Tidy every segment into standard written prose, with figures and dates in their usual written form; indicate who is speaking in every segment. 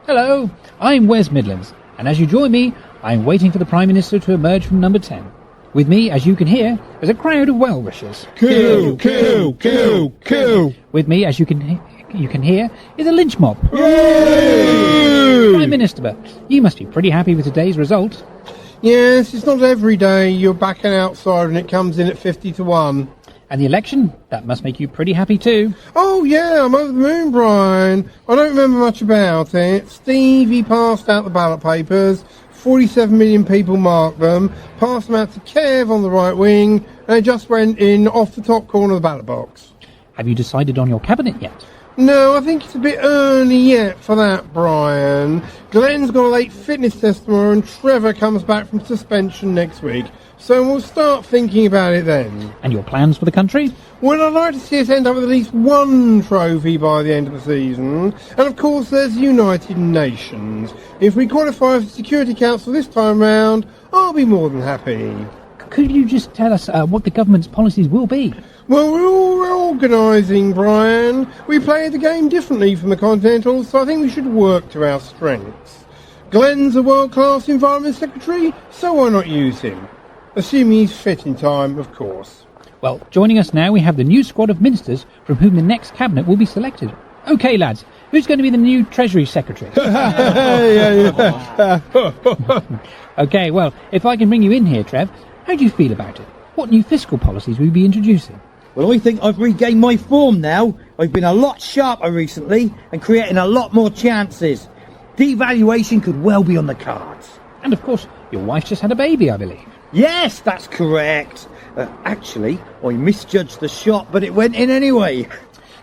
Speaker 1: Hello, I'm Wes Midlands, and as you join me, I'm waiting for the Prime Minister to emerge from number 10. With me, as you can hear, is a crowd of well-wishers.
Speaker 2: Coo, coo, coo, coo.
Speaker 1: With me, as you can hear, is a lynch mob.
Speaker 2: Yay!
Speaker 1: Prime Minister, you must be pretty happy with today's result.
Speaker 2: Yes, it's not every day you're backing outside and it comes in at 50-1.
Speaker 1: And the election, that must make you pretty happy too.
Speaker 2: Oh yeah, I'm over the moon, Brian. I don't remember much about it. Stevie passed out the ballot papers, 47 million people marked them, passed them out to Kev on the right wing, and it just went in off the top corner of the ballot box.
Speaker 1: Have you decided on your cabinet yet?
Speaker 2: No, I think it's a bit early yet for that, Brian. Glenn's got a late fitness test tomorrow and Trevor comes back from suspension next week. So we'll start thinking about it then.
Speaker 1: And your plans for the country?
Speaker 2: Well, I'd like to see us end up with at least one trophy by the end of the season. And of course, there's the United Nations. If we qualify for the Security Council this time round, I'll be more than happy.
Speaker 1: Could you just tell us what the government's policies will be?
Speaker 2: Well, we're all reorganising, Brian. We play the game differently from the Continentals, so I think we should work to our strengths. Glenn's a world-class Environment Secretary, so why not use him? Assuming he's fit in time, of course.
Speaker 1: Well, joining us now we have the new squad of ministers from whom the next cabinet will be selected. OK, lads, who's going to be the new Treasury Secretary? OK, well, if I can bring you in here, Trev, how do you feel about it? What new fiscal policies will you be introducing?
Speaker 3: Well, I think I've regained my form now. I've been a lot sharper recently and creating a lot more chances. Devaluation could well be on the cards.
Speaker 1: And of course, your wife just had a baby, I believe.
Speaker 3: Yes, that's correct. Actually, I misjudged the shot, but it went in anyway.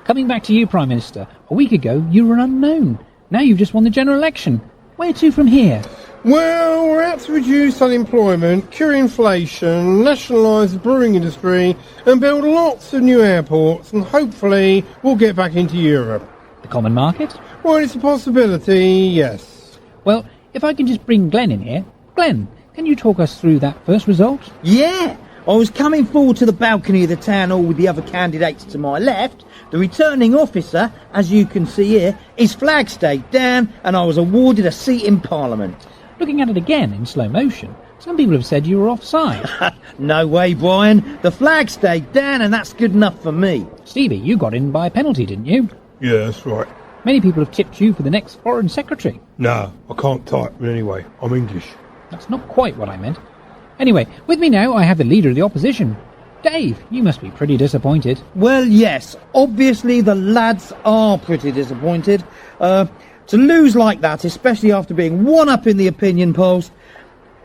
Speaker 1: Coming back to you, Prime Minister, a week ago you were unknown. Now you've just won the general election. Where to from here?
Speaker 2: Well, we're out to reduce unemployment, cure inflation, nationalise the brewing industry and build lots of new airports and hopefully we'll get back into Europe.
Speaker 1: The common market?
Speaker 2: Well, it's a possibility, yes.
Speaker 1: Well, if I can just bring Glenn in here. Glenn, can you talk us through that first result?
Speaker 3: Yeah, I was coming forward to the balcony of the town hall with the other candidates to my left. The returning officer, as you can see here, his flag stayed down and I was awarded a seat in Parliament.
Speaker 1: Looking at it again in slow motion, some people have said you were offside.
Speaker 3: No way, Brian. The flag stayed down and that's good enough for me.
Speaker 1: Stevie, you got in by a penalty, didn't you?
Speaker 2: Yeah, that's right.
Speaker 1: Many people have tipped you for the next Foreign Secretary.
Speaker 2: No, I can't type, but anyway, I'm English.
Speaker 1: That's not quite what I meant. Anyway, with me now I have the Leader of the Opposition. Dave, you must be pretty disappointed.
Speaker 3: Well, yes, obviously the lads are pretty disappointed. To lose like that, especially after being one up in the opinion polls.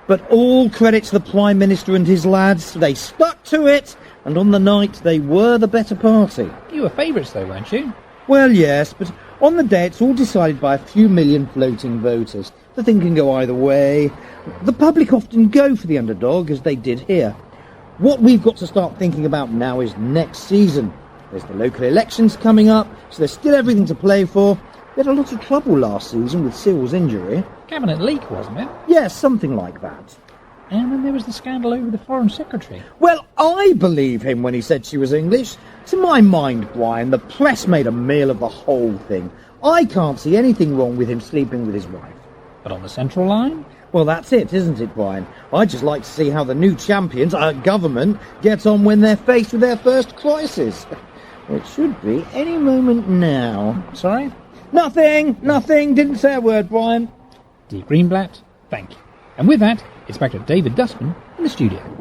Speaker 3: But all credit to the Prime Minister and his lads. They stuck to it, and on the night they were the better party.
Speaker 1: You were favourites though, weren't you?
Speaker 3: Well, yes, but on the day it's all decided by a few million floating voters. The thing can go either way. The public often go for the underdog, as they did here. What we've got to start thinking about now is next season. There's the local elections coming up, so there's still everything to play for. We had a lot of trouble last season with Cyril's injury.
Speaker 1: Cabinet leak, wasn't it?
Speaker 3: Yes, something like that.
Speaker 1: And then there was the scandal over the Foreign Secretary.
Speaker 3: Well, I believe him when he said she was English. To my mind, Brian, the press made a meal of the whole thing. I can't see anything wrong with him sleeping with his wife.
Speaker 1: But on the central line?
Speaker 3: Well, that's it, isn't it, Brian? I'd just like to see how the new champions, our government, gets on when they're faced with their first crisis. It should be any moment now.
Speaker 1: Sorry?
Speaker 3: Nothing, didn't say a word, Brian.
Speaker 1: D. Greenblatt, thank you. And with that, it's back to David Dustman in the studio.